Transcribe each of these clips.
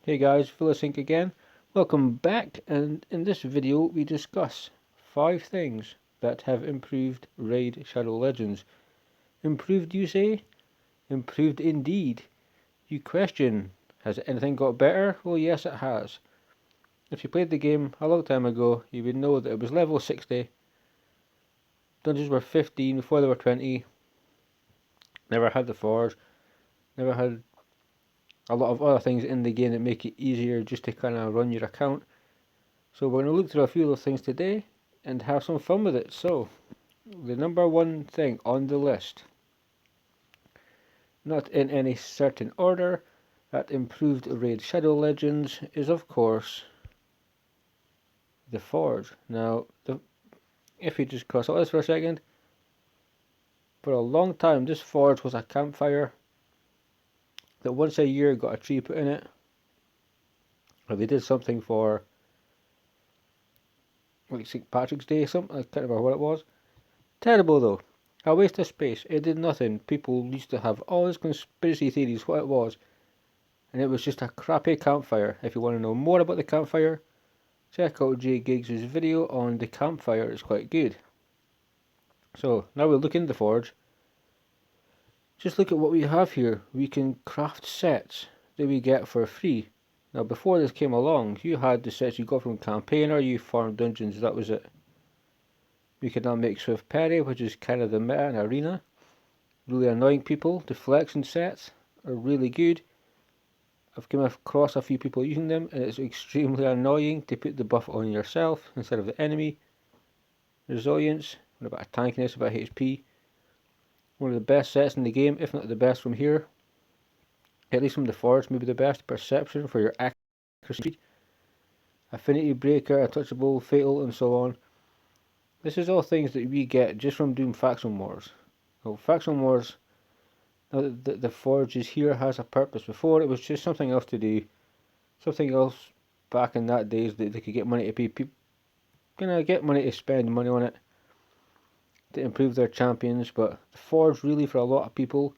Hey guys, Vilisink again. Welcome back, and in this video we discuss 5 things that have improved Raid Shadow Legends. Improved, you say? Improved indeed. You question, has anything got better? Well, yes it has. If you played the game a long time ago, you would know that it was level 60, dungeons were 15 before they were 20, never had the forge, never had a lot of other things in the game that make it easier just to kind of run your account. So we're going to look through a few of those things today and have some fun with it. So, the number one thing on the list, not in any certain order, that improved Raid Shadow Legends is of course the Forge. Now, if you just cross out this for a second, for a long time this Forge was a campfire that once a year got a tree put in it, or they did something for like St. Patrick's Day or something, I can't remember what it was. Terrible though. A waste of space. It did nothing. People used to have all these conspiracy theories what it was, and it was just a crappy campfire. If you want to know more about the campfire, check out Jay Giggs' video on the campfire. It's quite good. So now we'll look into the forge. Just look at what we have here. We can craft sets that we get for free. Now before this came along, you had the sets you got from campaign or you farmed dungeons. That was it. We can now make Swift Parry, which is kind of the meta in Arena. Really annoying people. Deflection sets are really good. I've come across a few people using them, and it's extremely annoying to put the buff on yourself instead of the enemy. Resilience, a bit of tankiness, a bit of HP. One of the best sets in the game, if not the best from here. At least from the Forge, maybe the best. Perception for your accuracy. Affinity Breaker, Untouchable, Fatal, and so on. This is all things that we get just from doing Faction Wars. So Faction Wars, now that the Forge is here, has a purpose. Before it was just something else to do. Something else back in that days that they could get money to pay people. Get money to spend money on it to improve their champions, but the Forge really for a lot of people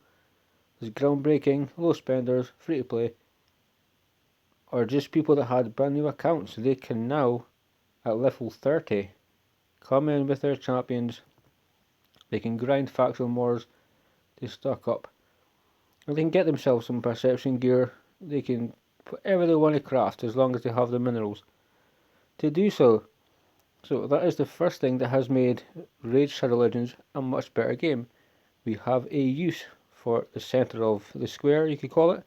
is groundbreaking, low spenders, free to play, or just people that had brand new accounts. They can now, at level 30, come in with their champions. They can grind faction wars, they stock up, and they can get themselves some perception gear. They can put whatever they want to craft as long as they have the minerals to do so. So that is the first thing that has made Raid Shadow Legends a much better game. We have a use for the centre of the square, you could call it,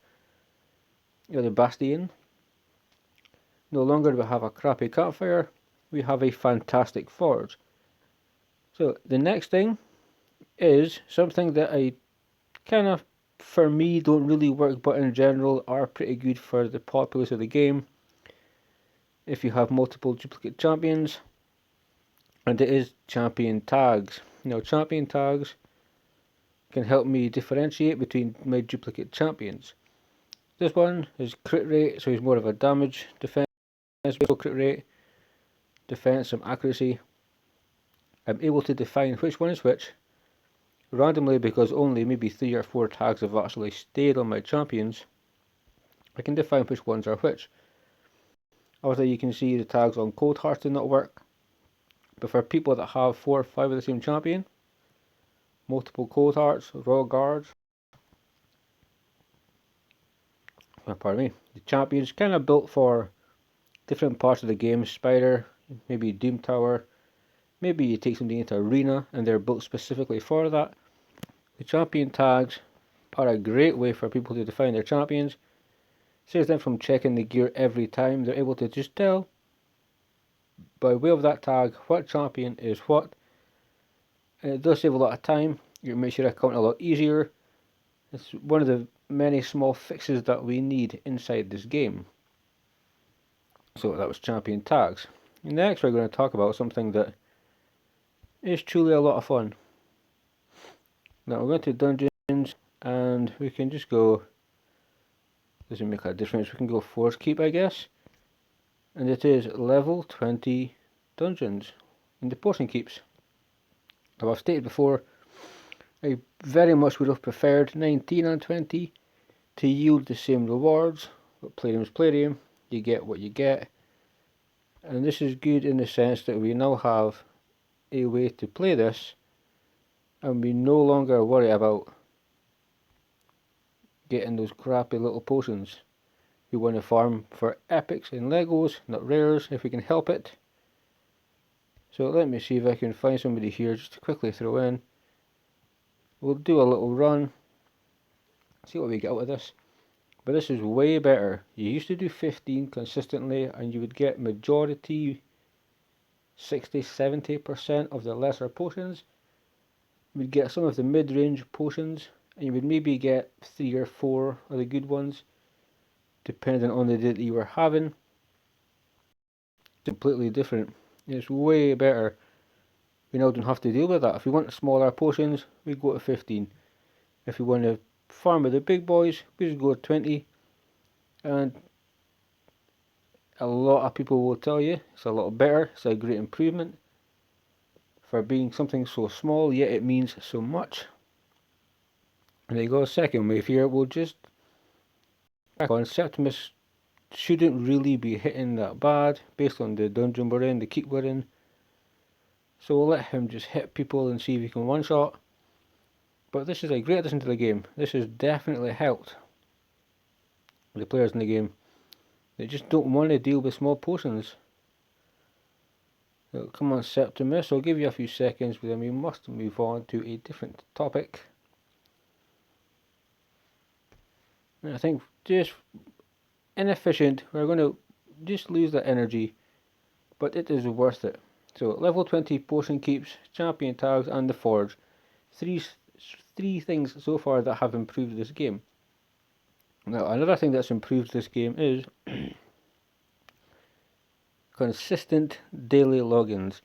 or the bastion. No longer do we have a crappy campfire, we have a fantastic forge. So the next thing is something that I kind of, for me, don't really work, but in general are pretty good for the populace of the game. If you have multiple duplicate champions, and it is champion tags. Now champion tags can help me differentiate between my duplicate champions. This one is crit rate, so he's more of a damage defense, crit rate, defense, some accuracy. I'm able to define which one is which randomly because only maybe 3 or 4 tags have actually stayed on my champions. I can define which ones are which. Obviously you can see the tags on Cold Hearts do not work. But for people that have 4 or 5 of the same champion, multiple Cold Hearts, Royal Guards, pardon me, the champions kind of built for different parts of the game. Spider, maybe Doom Tower, maybe you take something into Arena and they're built specifically for that. The champion tags are a great way for people to define their champions. Saves them from checking the gear every time. They're able to just tell by way of that tag what champion is what, and it does save a lot of time. It makes your account a lot easier. It's one of the many small fixes that we need inside this game. So that was champion tags. Next we're going to talk about something that is truly a lot of fun. Now we're going to dungeons and we can just go, doesn't make a difference, we can go Force Keep I guess. And it is level 20 dungeons in the Potion Keeps. Now I've stated before, I very much would have preferred 19 and 20 to yield the same rewards, But Palladium's Palladium, you get what you get. And this is good in the sense that we now have a way to play this, and we no longer worry about getting those crappy little potions. We want to farm for epics and Legos, not rares, if we can help it. So let me see if I can find somebody here just to quickly throw in. We'll do a little run, see what we get out of this. But this is way better. You used to do 15 consistently and you would get majority 60-70% of the lesser potions. You would get some of the mid-range potions, and you would maybe get 3 or 4 of the good ones, depending on the day that you were having. It's completely different. It's way better. We now don't have to deal with that. If we want smaller potions, we go to 15. If we want to farm with the big boys, we just go to 20. And a lot of people will tell you it's a lot better. It's a great improvement for being something so small, yet it means so much. And there you go, second wave here. We'll just back on. Septimus shouldn't really be hitting that bad based on the dungeon we're in, the keep we're in. So we'll let him just hit people and see if he can one-shot. But this is a great addition to the game. This has definitely helped the players in the game. They just don't want to deal with small potions. So come on, Septimus, I'll give you a few seconds, but then we must move on to a different topic. And I think just inefficient, we're going to just lose that energy, but it is worth it. So level 20 potion keeps, champion tags and the forge. Three things so far that have improved this game. Now another thing that's improved this game is consistent daily logins.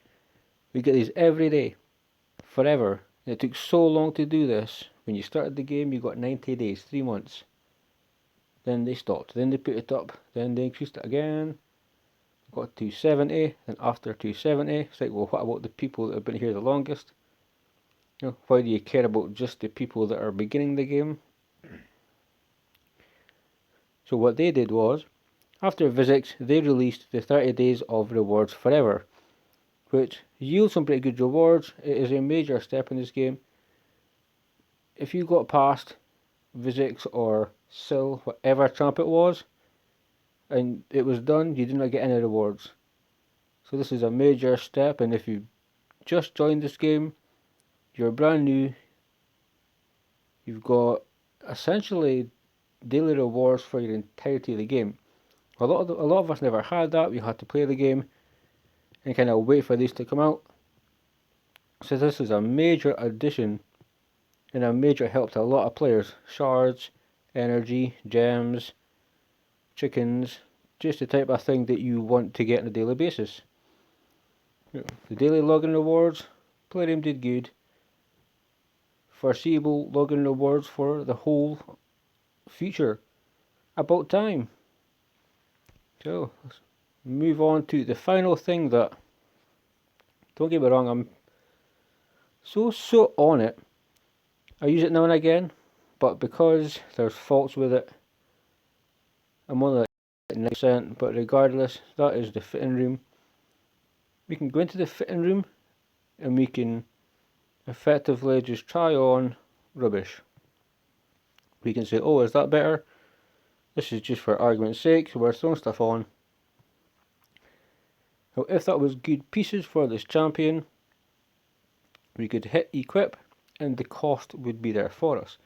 We get these every day, forever. It took so long to do this. When you started the game you got 90 days, 3 months. Then they stopped, then they put it up, then they increased it again. Got 270, and after 270, it's like, well, what about the people that have been here the longest? You know, why do you care about just the people that are beginning the game? So what they did was, after Vilisink, they released the 30 days of rewards forever, which yields some pretty good rewards. It is a major step in this game. If you got past Vilisink or Sil, whatever champ it was, and it was done, you did not get any rewards. So this is a major step, and if you just joined this game, you're brand new, you've got essentially daily rewards for your entirety of the game. A lot of us never had that. We had to play the game and kind of wait for these to come out. So this is a major addition and a major help to a lot of players. Shards, energy, gems, chickens, just the type of thing that you want to get on a daily basis. The daily login rewards, Palladium did good. Foreseeable login rewards for the whole future. About time. So let's move on to the final thing that, don't get me wrong, I'm so on it. I use it now and again, but because there's faults with it, I'm only like 9%, but regardless, that is the fitting room. We can go into the fitting room and we can effectively just try on rubbish. We can say, oh, is that better? This is just for argument's sake, so we're throwing stuff on. Now if that was good pieces for this champion, we could hit equip and the cost would be there for us.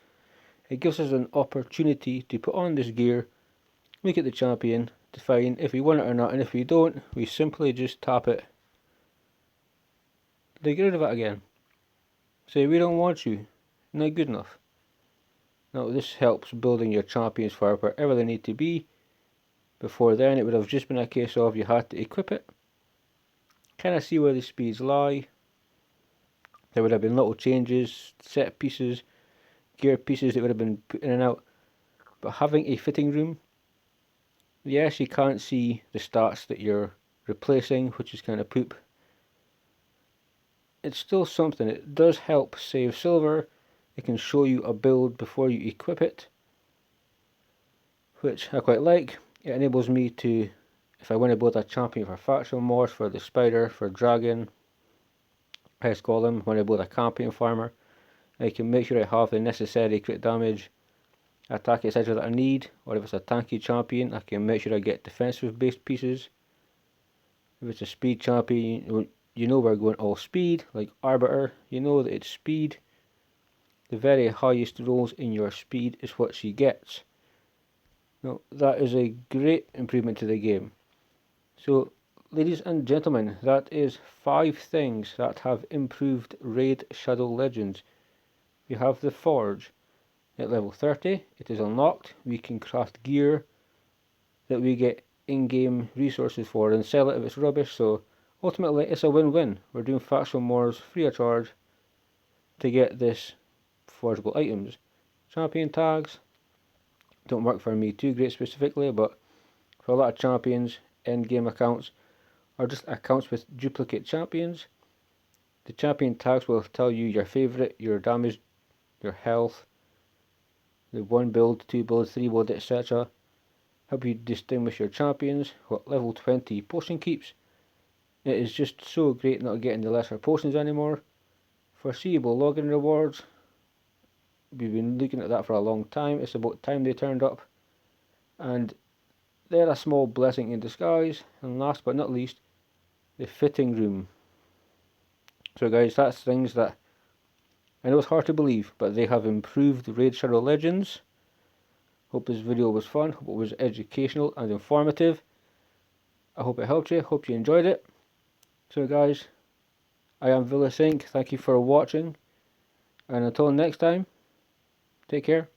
It gives us an opportunity to put on this gear, look at the champion, define if we want it or not, and if we don't, we simply just tap it. They get rid of it again. Say, we don't want you, not good enough. Now this helps building your champions for wherever they need to be. Before then it would have just been a case of you had to equip it. Kind of see where the speeds lie. There would have been little changes, set pieces, gear pieces that would have been put in and out. But having a fitting room, yes, you can't see the stats that you're replacing, which is kind of poop. It's still something. It does help save silver. It can show you a build before you equip it, which I quite like. It enables me to, if I want to build a champion for factional morphs, for the spider, for dragon, pest golem, when I build a champion farmer, I can make sure I have the necessary crit damage, attack etc. that I need, or if it's a tanky champion, I can make sure I get defensive based pieces. If it's a speed champion, you know we're going all speed, like Arbiter, you know that it's speed. The very highest rolls in your speed is what she gets. Now, that is a great improvement to the game. So, ladies and gentlemen, that is 5 things that have improved Raid Shadow Legends. We have the Forge. At level 30, it is unlocked. We can craft gear that we get in-game resources for and sell it if it's rubbish, so ultimately it's a win-win. We're doing factional mores free of charge to get this forgeable items. Champion tags don't work for me too great specifically, but for a lot of champions, end-game accounts are just accounts with duplicate champions. The champion tags will tell you your favourite, your damage, your health, the 1 build, 2 build, 3 build, etc. Help you distinguish your champions. What level 20 potion keeps. It is just so great not getting the lesser potions anymore. Foreseeable login rewards. We've been looking at that for a long time. It's about time they turned up. And they're a small blessing in disguise. And last but not least, the fitting room. So guys, that's things that I know it's hard to believe, but they have improved Raid Shadow Legends. Hope this video was fun, hope it was educational and informative. I hope it helped you, hope you enjoyed it. So guys, I am Vilisink, thank you for watching, and until next time, take care.